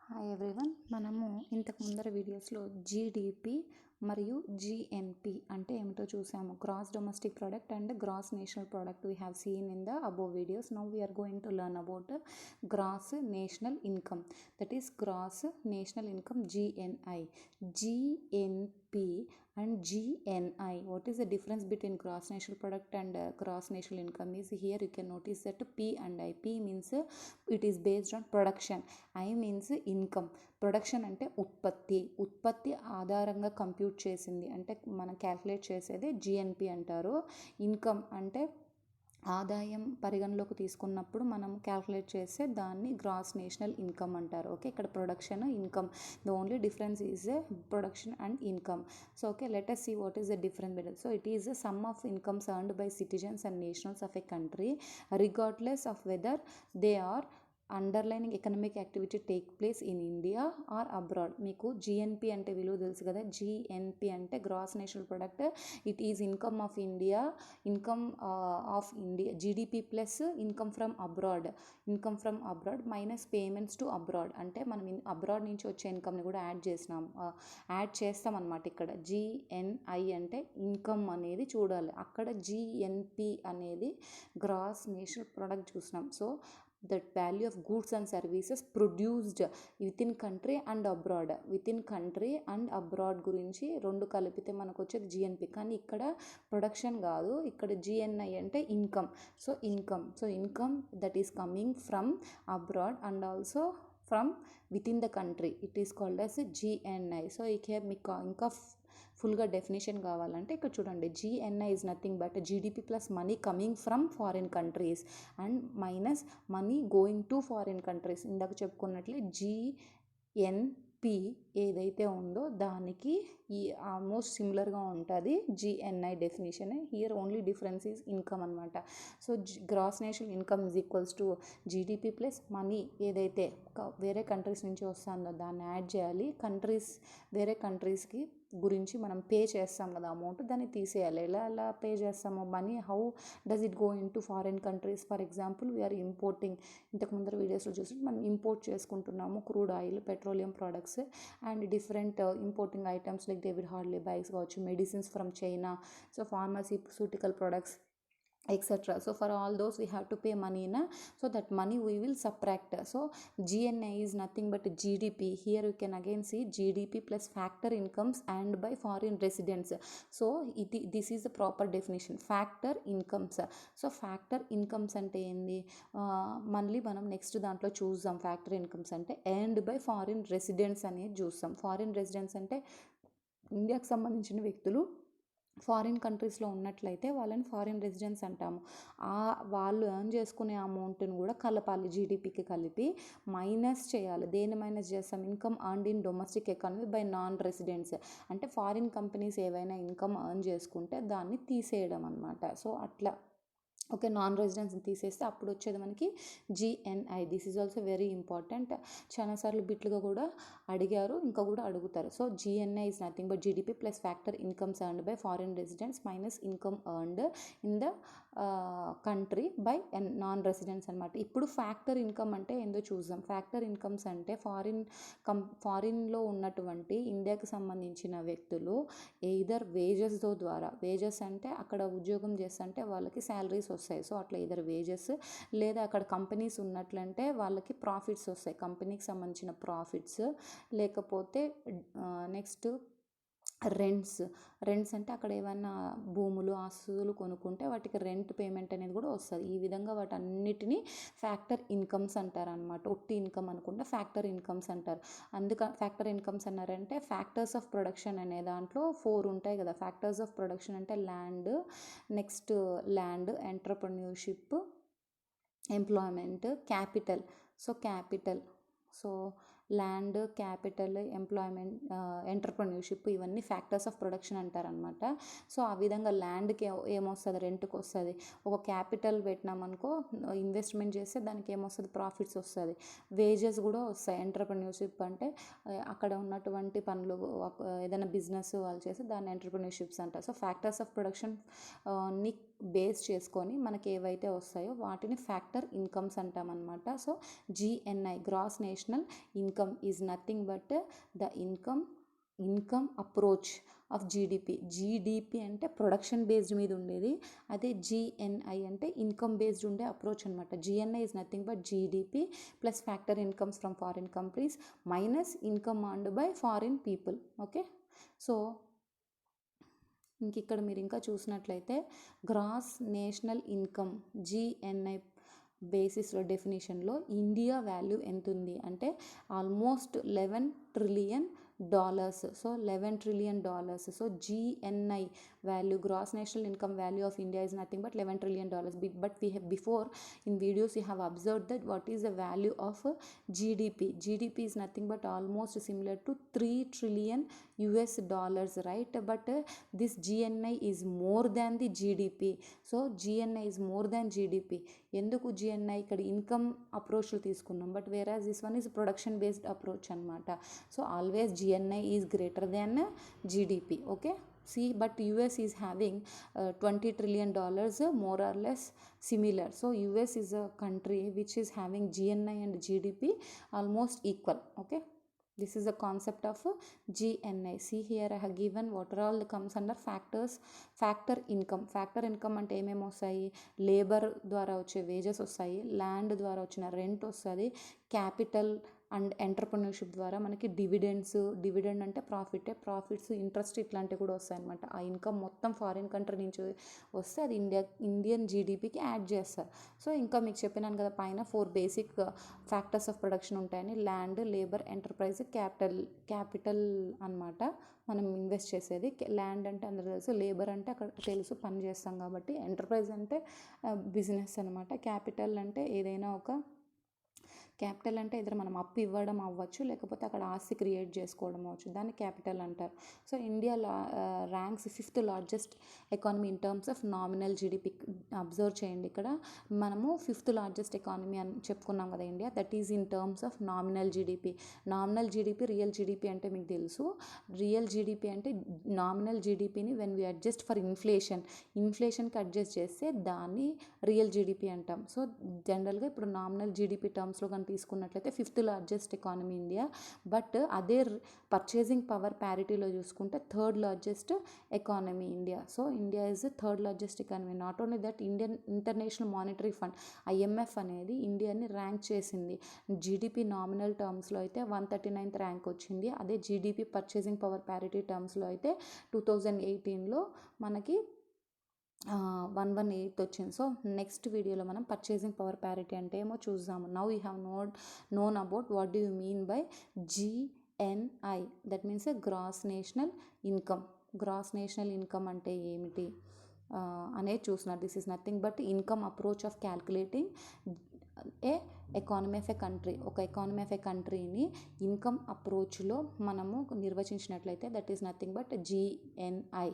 Hi everyone. మనము ఇంతకు ముందర వీడియోస్లో జీడిపి మరియు జిఎన్పి అంటే ఏమిటో చూసాము. Gross domestic product and gross national product we have seen in the above videos. Now we are going to learn about gross national income, that is gross national income GNI. GNP and GNI, what is the difference between gross national product and gross national income is here you can notice that P and I. P means it is based on production, I means income. Production అంటే ఉత్పత్తి ఆధారంగా compute చేసింది అంటే మనం calculate చేసేదే GNP అంటారు. Income అంటే ఆదాయం పరిగణలోకి తీసుకున్నప్పుడు మనం క్యాల్కులేట్ చేస్తే దాన్ని గ్రాస్ నేషనల్ ఇన్కమ్ అంటారు. ఓకే, ఇక్కడ production income, the only difference is production and income. So okay, let us see what is the difference between. So it is a sum of incomes earned by citizens and nationals of a country regardless of whether they are underlining economic activity take place in India or abroad. మీకు GNP అంటే విలువ తెలుసు కదా. GNP అంటే gross national product, it is income of India, GDP plus income from abroad minus payments to abroad. అంటే మనం abroad నుంచి వచ్చే ఇన్కమ్ని కూడా యాడ్ చేస్తాం అనమాట. ఇక్కడ GNI అంటే ఇన్కమ్ అనేది చూడాలి, అక్కడ GNP అనేది గ్రాస్ నేషనల్ ప్రొడక్ట్ చూసినాం. So the value of goods and services produced within country and abroad గురించి రెండు కలిపితే మనకు వచ్చేది GNP. కానీ ఇక్కడ ప్రొడక్షన్ కాదు, ఇక్కడ GNI అంటే income. So income that is coming from abroad and also from within the country, it is called as GNI. So ఇక మీకు ఇంకా ఫుల్గా డెఫినేషన్ కావాలంటే ఇక్కడ చూడండి. GNI is nothing but GDP plus money coming from foreign countries and minus money going to foreign countries. ఇందాక చెప్పుకున్నట్లే GNP ఏదైతే ఉందో దానికి ఈ ఆల్మోస్ట్ సిమిలర్గా ఉంటుంది GNI definition. Here only difference is income అనమాట. So gross national income is equals to GDP plus money ఏదైతే వేరే కంట్రీస్ నుంచి వస్తుందో దాన్ని యాడ్ చేయాలి. వేరే కంట్రీస్కి గురించి మనం పే చేస్తాం కదా అమౌంట్, దాన్ని తీసేయాలి. ఎలా పే చేస్తామో money, how does it go into foreign countries. For example we are importing, ఇంతకు ముందర వీడియోస్లో చూసి మనం ఇంపోర్ట్ చేసుకుంటున్నాము crude oil, petroleum products and different importing items like David Harley bikes కావచ్చు, medicines from China, so pharmaceutical products etc. So for all those we have to pay money so that money we will subtract. So GNI is nothing but GDP. Here you can again see GDP plus factor incomes earned by foreign residents. So this is the proper definition, factor incomes. So factor incomes అంటే ఏంది, మళ్ళీ మనం next దాంట్లో చూద్దాం. Factor incomes అంటే earned by foreign residents అనేది చూస్తాం. Foreign residents అంటే ఇండియాకి సంబంధించిన వ్యక్తులు ఫారిన్ కంట్రీస్లో ఉన్నట్లయితే వాళ్ళని ఫారిన్ రెసిడెంట్స్ అంటాము. వాళ్ళు ఎర్న్ చేసుకునే అమౌంట్ని కూడా కలపాలి, GDPకి కలిపి మైనస్ చేయాలి. దేన్ని మైనస్ చేస్తాం, income earned in domestic economy by non residents. అంటే ఫారిన్ కంపెనీస్ ఏవైనా ఇన్కమ్ ఎర్న్ చేసుకుంటే దాన్ని తీసేయడం అనమాట. సో అట్లా ఓకే, నాన్ రెసిడెంట్స్ని తీసేస్తే అప్పుడు వచ్చేది మనకి GNI. This is also very important. చాలాసార్లు బిట్లుగా కూడా అడిగారు, ఇంకా కూడా అడుగుతారు. So GNI is nothing but GDP plus factor incomes earned by foreign residents minus income earned in the country by non residents అనమాట. ఇప్పుడు ఫ్యాక్టర్ ఇన్కమ్ అంటే ఏందో చూద్దాం. ఫ్యాక్టర్ ఇన్కమ్స్ అంటే ఫారిన్లో ఉన్నటువంటి ఇండియాకి సంబంధించిన వ్యక్తులు ఎయిదర్ వేజెస్తో ద్వారా, వేజెస్ అంటే అక్కడ ఉద్యోగం చేస్తుంటే వాళ్ళకి శాలరీస్ వస్తాయి. సో అట్లా ఇదర్ వేజెస్, లేదా అక్కడ కంపెనీస్ ఉన్నట్లంటే వాళ్ళకి ప్రాఫిట్స్ వస్తాయి, కంపెనీకి సంబంధించిన ప్రాఫిట్స్. లేకపోతే నెక్స్ట్ రెంట్స్ అంటే అక్కడ ఏమైనా భూములు ఆస్తులు కొనుక్కుంటే వాటికి రెంట్ పేమెంట్ అనేది కూడా వస్తుంది. ఈ విధంగా వాటన్నిటిని ఫ్యాక్టర్ ఇన్కమ్స్ అంటారు అనమాట. ఒట్టి ఇన్కమ్ అనుకుంటే ఫ్యాక్టర్ ఇన్కమ్స్ అంటారు. ఫ్యాక్టర్ ఇన్కమ్స్ అన్నారంటే ఫ్యాక్టర్స్ ఆఫ్ ప్రొడక్షన్ అనే దాంట్లో 4 ఉంటాయి కదా. ఫ్యాక్టర్స్ ఆఫ్ ప్రొడక్షన్ అంటే land, entrepreneurship, employment, capital. So land, capital, employment, entrepreneurship ఇవన్నీ ఫ్యాక్టర్స్ ఆఫ్ ప్రొడక్షన్ అంటారనమాట. సో ఆ విధంగా ల్యాండ్కి ఏమొస్తుంది, రెంట్కి వస్తుంది. ఒక క్యాపిటల్ పెట్టినామనుకో, ఇన్వెస్ట్మెంట్ చేస్తే దానికి ఏమొస్తుంది, ప్రాఫిట్స్ వస్తుంది. వేజెస్ కూడా వస్తాయి. ఎంటర్‌ప్రెన్యూర్‌షిప్ అంటే అక్కడ ఉన్నటువంటి పనులు, ఏదైనా బిజినెస్ వాళ్ళు చేస్తే దాన్ని ఎంటర్‌ప్రెన్యూర్‌షిప్స్ అంటారు. సో ఫ్యాక్టర్స్ ఆఫ్ ప్రొడక్షన్ ని బేస్ చేసుకొని మనకి ఏవైతే వస్తాయో వాటిని ఫ్యాక్టర్ ఇన్కమ్స్ అంటామన్నమాట. So GNI gross national income is nothing but the income approach of GDP అంటే ప్రొడక్షన్ బేస్డ్ మీద ఉండేది, అదే GNI అంటే ఇన్కమ్ బేస్డ్ ఉండే అప్రోచ్ అనమాట. GNI is nothing but GDP plus factor incomes from foreign countries minus income earned by foreign people. Okay, so ఇక్కడ మీరు ఇంకా చూసినట్లయితే గ్రాస్ నేషనల్ ఇన్కమ్ GNI బేసిస్లో డెఫినేషన్లో ఇండియా వాల్యూ ఎంత ఉంది అంటే almost $11 trillion. So $11 trillion. So GNI value, gross national income value of India is nothing but $11 trillion. But we have before in videos you have observed that what is the value of GDP is nothing but almost similar to $3 trillion, right? But this GNI is more than the GDP. So GNI is more than GDP. ఎందుకు GNI ఇక్కడ income అప్రోచ్లు తీసుకున్నాం, but whereas this one is production based approach అనమాట. So always GNI is greater than GDP. Okay, see, but US is having $20 trillion, more or less similar. So US is a country which is having GNI and GDP almost equal. Okay, this is the concept of GNI. See here I have given what are all comes under factor income అంటే ఏమేమి వస్తాయి, labour ద్వారా వచ్చే wages వస్తాయి, land ద్వారా వచ్చిన rent వస్తుంది, capital and entrepreneurship ద్వారా మనకి డివిడెండ్ అంటే ప్రాఫిట్స్, ఇంట్రెస్ట్ ఇట్లాంటివి కూడా వస్తాయి అనమాట. ఆ ఇన్కమ్ మొత్తం ఫారిన్ కంట్రీ నుంచి వస్తే అది ఇండియన్ జీడిపికి యాడ్ చేస్తారు. సో ఇంకా మీకు చెప్పినాను కదా పైన 4 బేసిక్ ఫ్యాక్టర్స్ ఆఫ్ ప్రొడక్షన్ ఉంటాయని, ల్యాండ్, లేబర్, ఎంటర్ప్రైజ్, క్యాపిటల్ అనమాట. మనం ఇన్వెస్ట్ చేసేది ల్యాండ్ అంటే అందరూ తెలుసు, లేబర్ అంటే అక్కడ తెలుసు పని చేస్తాం కాబట్టి, ఎంటర్ప్రైజ్ అంటే బిజినెస్ అనమాట, క్యాపిటల్ అంటే ఏదైనా ఒక క్యాపిటల్ అంటే ఎదురు మనం అప్పు ఇవ్వడం అవ్వచ్చు, లేకపోతే అక్కడ ఆస్తి క్రియేట్ చేసుకోవడం అవ్వచ్చు, దాన్ని క్యాపిటల్ అంటారు. So India ranks 5th largest economy in terms of nominal GDP. Observe చేయండి, ఇక్కడ మనము 5th లార్జెస్ట్ ఎకానమీ అని చెప్పుకున్నాం కదా India, that is in terms of nominal GDP. Real GDP అంటే మీకు తెలుసు, రియల్ జీడిపి అంటే నామినల్ జీడిపిని వెన్ వి అడ్జస్ట్ ఫర్ ఇన్ఫ్లేషన్కి అడ్జస్ట్ చేస్తే దాన్ని రియల్ జీడిపి అంటాం. సో జనరల్గా ఇప్పుడు నామినల్ జీడిపి టర్మ్స్లో కానీ తీసుకున్నట్లయితే 5th largest economy India, but అదే పర్చేసింగ్ పవర్ ప్యారిటీలో చూసుకుంటే 3rd largest economy India. So India is 3rd largest economy. Not only that, international monetary fund IMF అనేది ఇండియాని ర్యాంక్ చేసింది. జీడిపి నామినల్ టర్మ్స్లో అయితే 139th ర్యాంక్ వచ్చింది, అదే జీడిపి పర్చేసింగ్ పవర్ ప్యారిటీ టర్మ్స్లో అయితే 2018లో మనకి 118 వచ్చింది. సో నెక్స్ట్ వీడియోలో మనం పర్చేసింగ్ పవర్ ప్యారిటీ అంటే ఏమో చూద్దాము. Now you have known about what do you mean by GNI, that means gross national income అంటే ఏమిటి అనేది చూస్తున్నారు. This is nothing but income approach of calculating economy of a country. ఒక economy of a కంట్రీని income అప్రోచ్లో మనము నిర్వచించినట్లయితే that is nothing but GNI.